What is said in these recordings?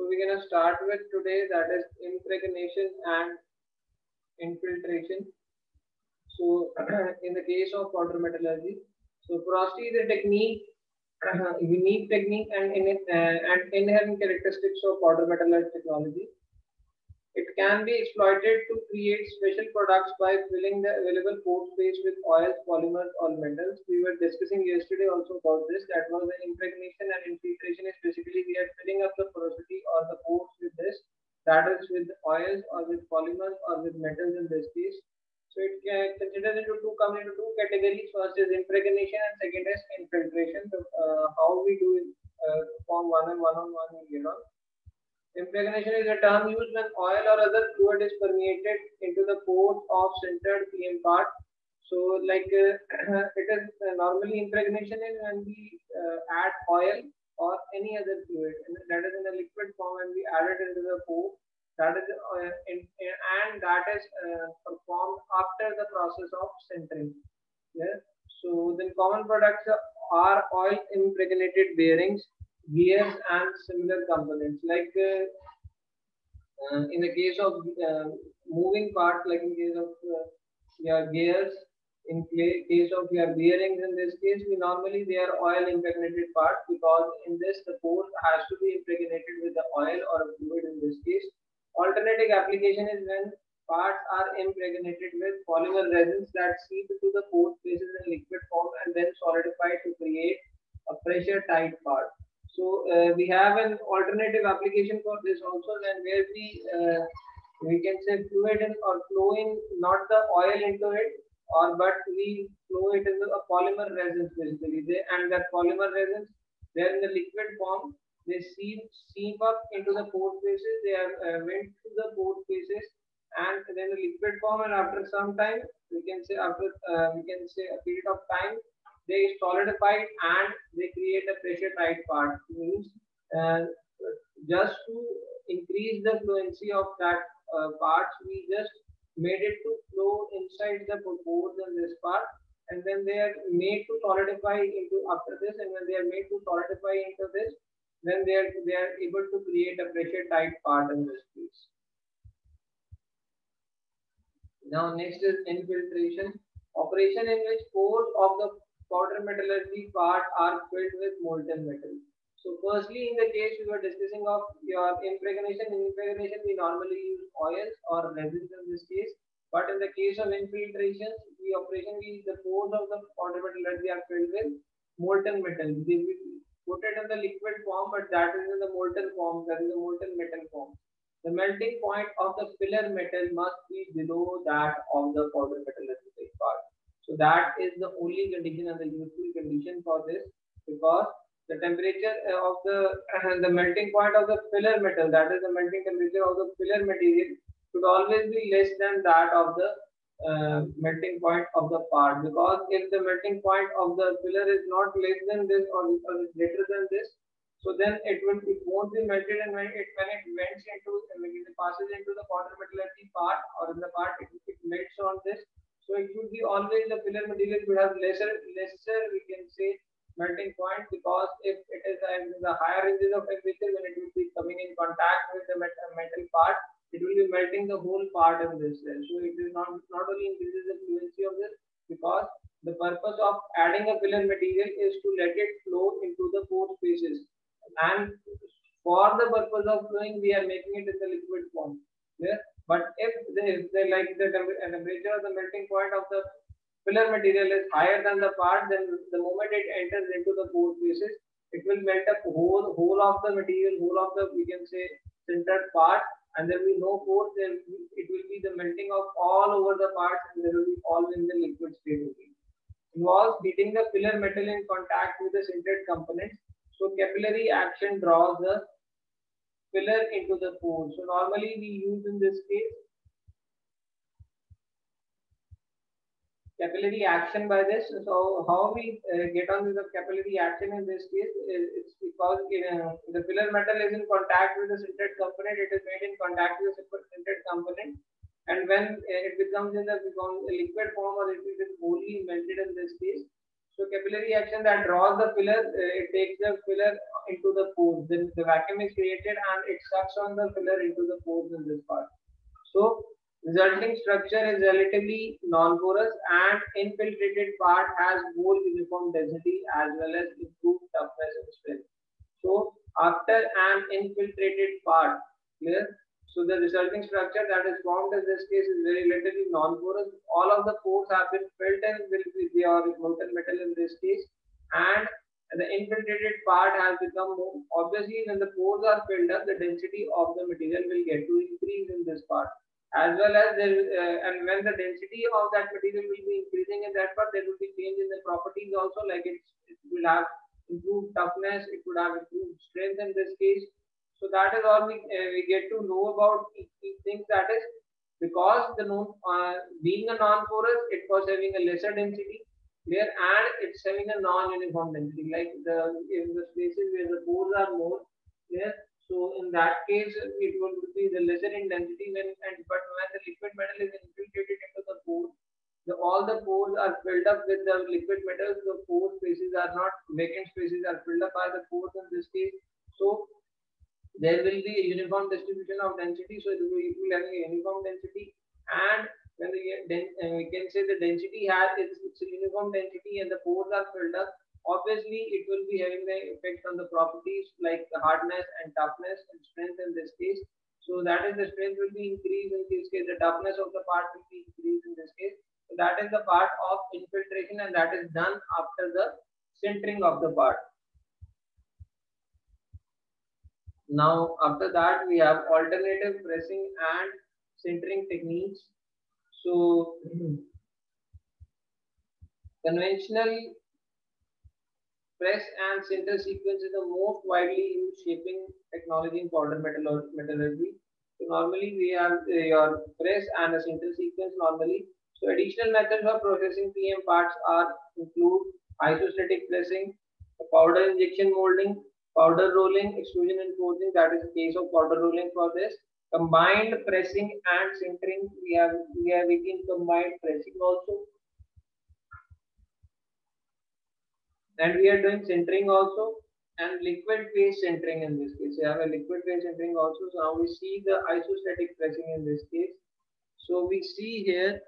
So we're gonna start with today, that is impregnation and infiltration. So in the case of powder metallurgy, so porosity is a technique, unique technique and inherent characteristics of powder metallurgy technology. It can be exploited to create special products by filling the available pore space with oils, polymers, or metals. We were discussing yesterday also about this. That was the impregnation and infiltration is basically we are filling up the porosity or the pores with this. That is with oils or with polymers or with metals in this case. So it considers into come into two categories. First is impregnation and second is infiltration. So, how we do it, form one and one on one here on. Impregnation is a term used when oil or other fluid is permeated into the pores of centered PM part. So, like it is normally impregnation is when we add oil or any other fluid, and that is in a liquid form, and we add it into the pore. That is, and that is performed after the process of sintering. Yeah. So, then common products are oil impregnated bearings, gears, and similar components. Like in the case of moving parts, like in case of your gears, in case of your bearings, in this case, we normally they are oil impregnated parts, because in this the pore has to be impregnated with the oil or a fluid in this case. Alternative application is when parts are impregnated with polymer resins that seep into the pore spaces in liquid form and then solidify to create a pressure tight part. So we have an alternative application for this also, then where we can say fluid in or flow in not the oil into it, or but we flow it into a polymer resins basically. And that polymer resins, they are in the liquid form. They seep up into the pore spaces. They are went to the pore spaces, and then the liquid form. And after some time, we can say a period of time, they solidify and they create a pressure tight part. Means uh, just to increase the fluency of that parts, we just made it to flow inside the pores in this part, and then they are made to solidify into after this, and when they are made to solidify into this, then they are able to create a pressure tight part in this case. Now next is infiltration, operation in which pores of the powder metallurgy part are filled with molten metal. So firstly, in the case we were discussing of your impregnation, we normally use oils or resins in this case. But in the case of infiltration, the pores of the powder metallurgy are filled with molten metal. They will put it in the liquid form, but that is in the molten form, that is the molten metal form. The melting point of the filler metal must be below that of the powder metallurgical part. So that is the only condition and the useful condition for this, because the temperature of the melting point of the filler metal, that is the melting temperature of the filler material, should always be less than that of the melting point of the part. Because if the melting point of the filler is not less than this, or is greater than this, so then it won't be melted, and when it passes into the powder metallurgy part or in the part, it melts on this. So it should be always the filler material should have lesser we can say melting point, because if it is in the higher ranges of temperature, when it will be coming in contact with the metal part, it will be melting the whole part of this cell. So it is not only increases the fluency of this, because the purpose of adding a filler material is to let it flow into the pore spaces, and for the purpose of flowing, we are making it in the liquid form. Yeah? But if they like the temperature of the melting point of the filler material is higher than the part, then the moment it enters into the pore spaces, it will melt up whole of the material, whole of the, we can say, centered part, and there will be no pores. Then it will be the melting of all over the parts, and there will be all in the liquid state only. Involves heating the filler metal in contact with the sintered components. So capillary action draws the filler into the pore. So normally we use in this case capillary action by this. So how we get on with the capillary action in this case is it's because the filler metal is in contact with the sintered component. It is made in contact with the sintered component, and when it becomes in the liquid form, or it is wholly melted in this case, So capillary action that draws the filler, it takes the filler into the pores. Then the vacuum is created and it sucks on the filler into the pores in this part. So resulting structure is relatively non-porous and infiltrated part has more uniform density as well as improved toughness and strength. So after an infiltrated part, clear? So the resulting structure that is formed in this case is very relatively non-porous. All of the pores have been filled in with your molten metal in this case, and the infiltrated part has become more. Obviously, when the pores are filled up, the density of the material will get to increase in this part. As well as and when the density of that material will be increasing in that part, there will be change in the properties also, like it will have improved toughness, it would have improved strength in this case. So that is all we get to know about these things. That is because the being a non-porous, it was having a lesser density there, and it's having a non-uniform density. Like in the spaces where the pores are more there, so in that case it will be the lesser in density. But when the liquid metal is infiltrated into the pore, all the pores are filled up with the liquid metals. The pore spaces are not vacant spaces, are filled up by the pores in this case. So there will be a uniform distribution of density. So it will have a uniform density, and when we can say the density has it's a uniform density and the pores are filled up. Obviously, it will be having the effect on the properties like the hardness and toughness and strength in this case. So that is the strength will be increased in this case. The toughness of the part will be increased in this case. So that is the part of infiltration, and that is done after the sintering of the part. Now, after that, we have alternative pressing and sintering techniques. So, conventional press and sinter sequence is the most widely used shaping technology in powder metallurgy. So, normally we have your press and a sinter sequence normally. So, additional methods of processing PM parts are include isostatic pressing, powder injection molding, powder rolling, extrusion and forging. That is the case of powder rolling for this. Combined pressing and sintering. We have again combined pressing also, and we are doing sintering also, and liquid phase sintering in this case. We have a liquid phase sintering also. So now we see the isostatic pressing in this case. So we see here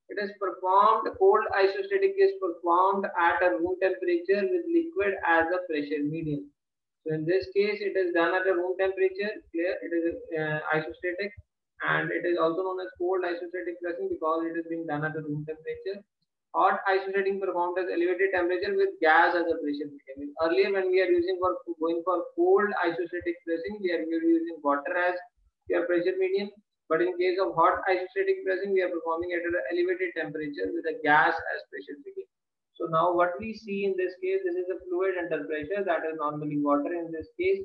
it is performed, cold isostatic is performed at a room temperature with liquid as a pressure medium. So in this case, it is done at a room temperature. Clear? It is isostatic, and it is also known as cold isostatic pressing because it is being done at a room temperature. Hot isostatic performed at elevated temperature with gas as a pressure medium. Earlier, when we are using for going for cold isostatic pressing, we are using water as your pressure medium. But in case of hot isostatic pressing, we are performing at an elevated temperature with a gas as pressure medium. So now what we see in this case, this is a fluid under pressure, that is normally water in this case.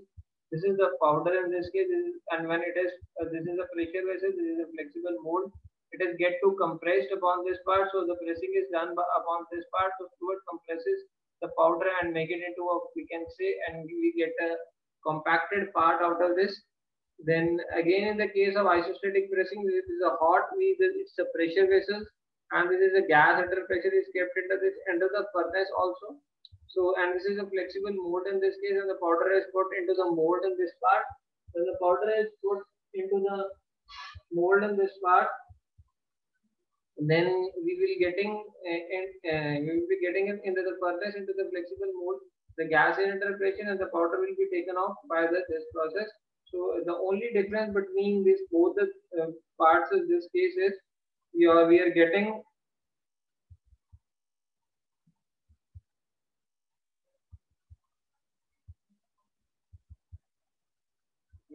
This is the powder in this case, and when it is, this is a pressure vessel, this is a flexible mold. It is get to compressed upon this part, so the pressing is done upon this part. So fluid compresses the powder and make it into a, we can say, and we get a compacted part out of this. Then again, in the case of isostatic pressing, this is a hot, it's a pressure vessel, and this is a gas under pressure is kept under the furnace also. So, and this is a flexible mold in this case, and the powder is put into the mold in this part. When the powder is put into the mold in this part, then we will be getting it into the furnace, into the flexible mold. The gas is under pressure, and the powder will be taken off by this process. So the only difference between these both the parts in this case is we are getting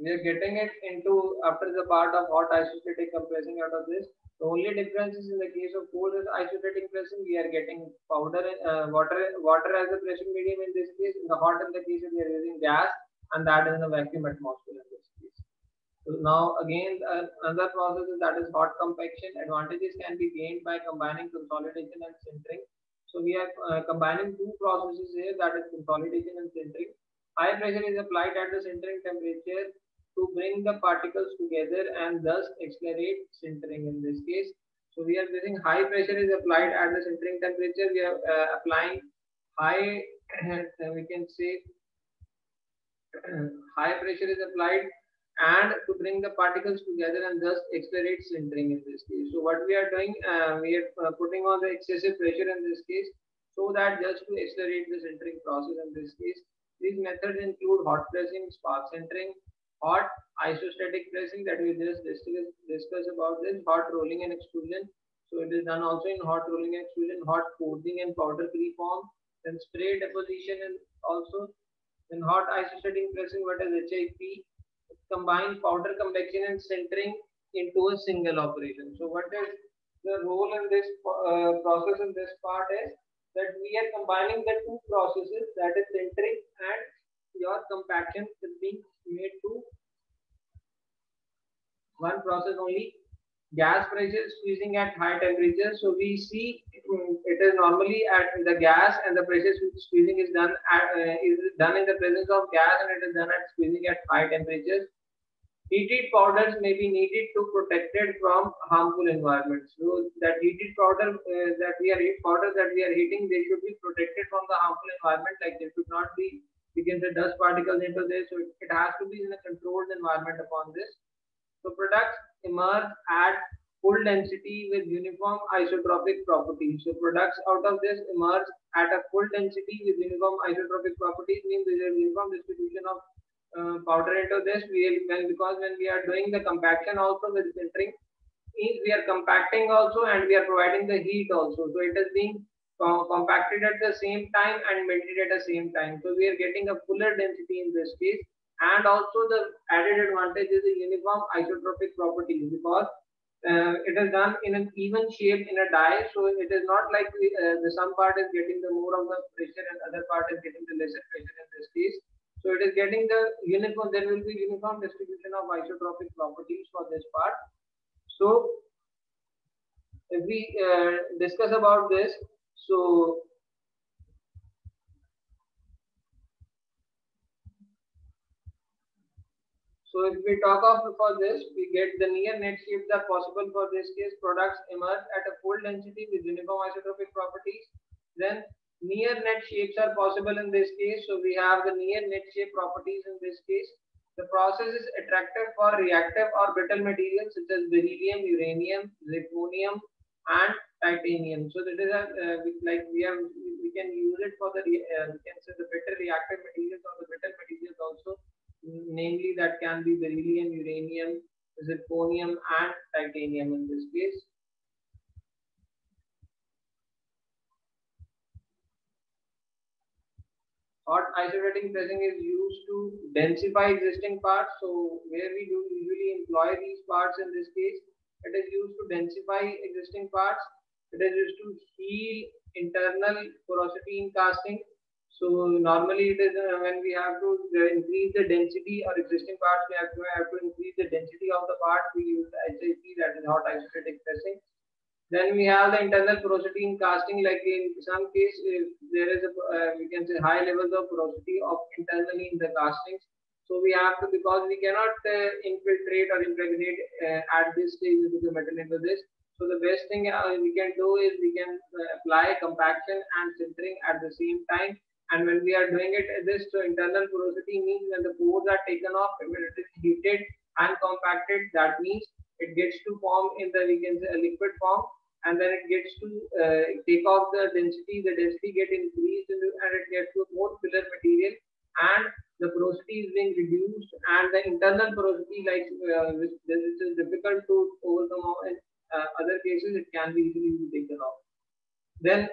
it into after the part of hot isostatic compressing out of this. The only difference is in the case of cold isostatic pressing, we are getting powder, water as a pressure medium in this case. In the hot in the case, we are using gas, and that is in the vacuum atmosphere in this case. So now again, another process is that is hot compaction. Advantages can be gained by combining consolidation and sintering. So we are combining two processes here, that is consolidation and sintering. High pressure is applied at the sintering temperature to bring the particles together and thus accelerate sintering in this case. So we are using high pressure is applied at the sintering temperature. We are applying high we can say high pressure is applied and to bring the particles together and thus accelerate sintering in this case. So what we are doing, we are putting on the excessive pressure in this case so that just to accelerate the sintering process in this case. These methods include hot pressing, spark sintering, hot isostatic pressing that we just discussed about this, hot rolling and extrusion. So it is done also in hot rolling and extrusion, hot forging and powder preform, then spray deposition and also in hot isostatic pressing, what is HIP? Combine powder convection and sintering into a single operation. So what is the role in this process in this part is that we are combining the two processes, that is sintering and your compaction is being made to one process only. Gas pressure squeezing at high temperature. So we see it is normally at the gas and the pressure squeezing is done in the presence of gas and it is done at squeezing at high temperatures. Heated powders may be needed to protect it from harmful environments. So that heated powder powders that we are heating, they should be protected from the harmful environment. Like there should not be, we can say, dust particles into this. So it has to be in a controlled environment upon this. So products emerge at full density with uniform isotropic properties. So products out of this emerge at a full density with uniform isotropic properties, means there is a uniform distribution of powder into this. Because when we are doing the compaction also with sintering, means we are compacting also and we are providing the heat also. So it is being compacted at the same time and melted at the same time. So we are getting a fuller density in this case. And also the added advantage is the uniform isotropic properties, because it is done in an even shape in a die. So it is not like the some part is getting the more of the pressure and other part is getting the lesser pressure in this case. So it is getting the uniform, there will be uniform distribution of isotropic properties for this part. So if we discuss about this, so if we talk of for this, we get the near net shapes are possible for this case. Products emerge at a full density with uniform isotropic properties. Then near net shapes are possible in this case. So we have the near net shape properties in this case. The process is attractive for reactive or brittle materials such as beryllium, uranium, zirconium, and titanium. So that is a we can use it for the we can say the better reactive materials or the brittle materials also, namely that can be beryllium, uranium, zirconium, and titanium in this case. Hot isostatic pressing is used to densify existing parts. So where we do usually employ these parts in this case, it is used to densify existing parts. It is used to heal internal porosity in casting. So normally it is when we have to increase the density or existing parts, we have to increase the density of the part. We use HIP, that is hot isostatic pressing. Then we have the internal porosity in casting, like in some case, if there is a, we can say high levels of porosity of internally in the castings. So we have to, because we cannot infiltrate or impregnate at this stage into the metal into this. So the best thing we can do is we can apply compaction and sintering at the same time. And when we are doing it, this so internal porosity means when the pores are taken off, when it is heated and compacted, that means it gets to form in the, we can say, a liquid form, and then it gets to take off the density get increased and it gets to more filler material, and the porosity is being reduced, and the internal porosity, like which this is difficult to overcome in other cases, it can be easily taken off. Then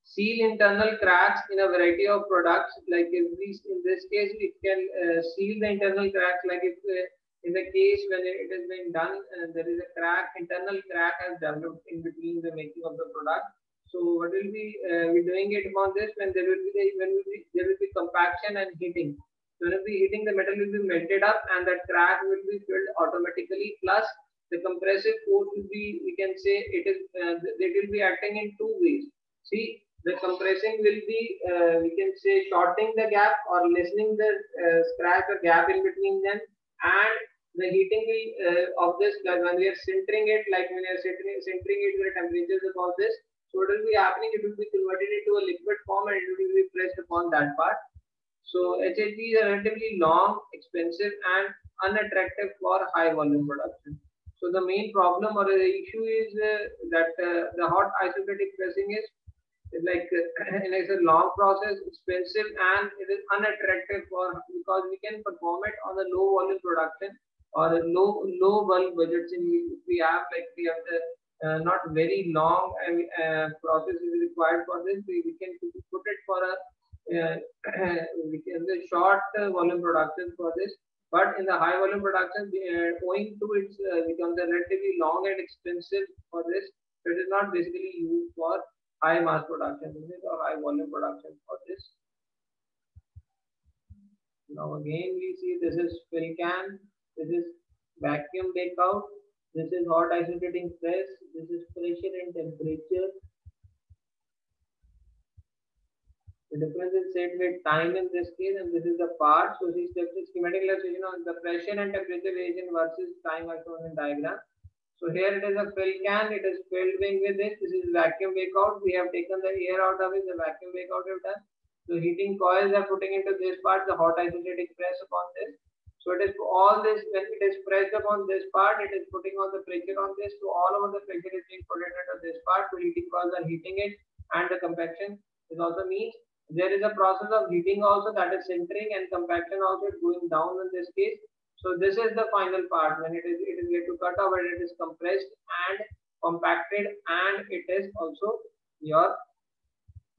seal internal cracks in a variety of products, like if we, in this case we can seal the internal cracks, like if in the case when it has been done, there is a crack, internal crack has developed in between the making of the product. So what will be we doing it upon this, when there will be there will be compaction and heating. So when we heating, the metal will be melted up and that crack will be filled automatically. Plus the compressive force will be, we can say it is it will be acting in two ways. See, the compressing will be we can say shortening the gap or lessening the scratch or gap in between them, and the heating will of this, like when we are sintering it, like when we are sintering it with temperatures about this, So what will be happening? It will be converted into a liquid form and it will be pressed upon that part. So HHP is relatively long, expensive, and unattractive for high volume production. So the main problem or the issue is that the hot isostatic pressing is like it's a long process, expensive, and it is unattractive for because we can perform it on a low volume production or a low bulk budgets. In we have like we have the not very long process is required for this. We can put it for a uh, we can the short volume production for this. But in the high volume production, owing to its becomes a relatively long and expensive for this, so it is not basically used for high mass production unit or high volume production for this. Now again we see this is fill can, this is vacuum bake out, this is hot isolating press, this is pressure and temperature. The difference is set with time in this case, and this is the part. So these steps is schematic illustration on the pressure and temperature variation versus time as shown in diagram. So here it is a fill can, it is filled with this. This is vacuum bake out. We have taken the air out of it, the vacuum bake out we have done. So heating coils are putting into this part, the hot isostatic press upon this. So it is all this, when it is pressed upon this part, it is putting on the pressure on this. So all over the pressure is being put into this part. So heating coils are heating it, and the compaction is also means there is a process of heating also, that is sintering, and compaction also is going down in this case. So this is the final part when it is going to cut off and it is compressed and compacted, and it is also your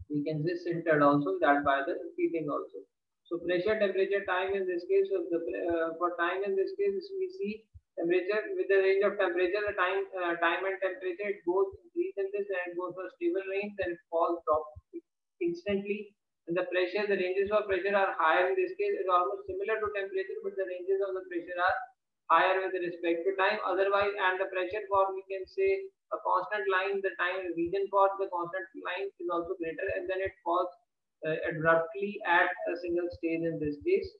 we can say sintered also, that by the heating also. So pressure, temperature, time in this case. So the for time in this case we see temperature with the range of temperature, the time and temperature, it goes increase in this and it goes for stable range, then it falls drop instantly. And the pressure, the ranges of pressure are higher in this case, is almost similar to temperature, but the ranges of the pressure are higher with respect to time. Otherwise, and the pressure for we can say a constant line, the time region for the constant line is also greater, and then it falls abruptly at a single stage in this case.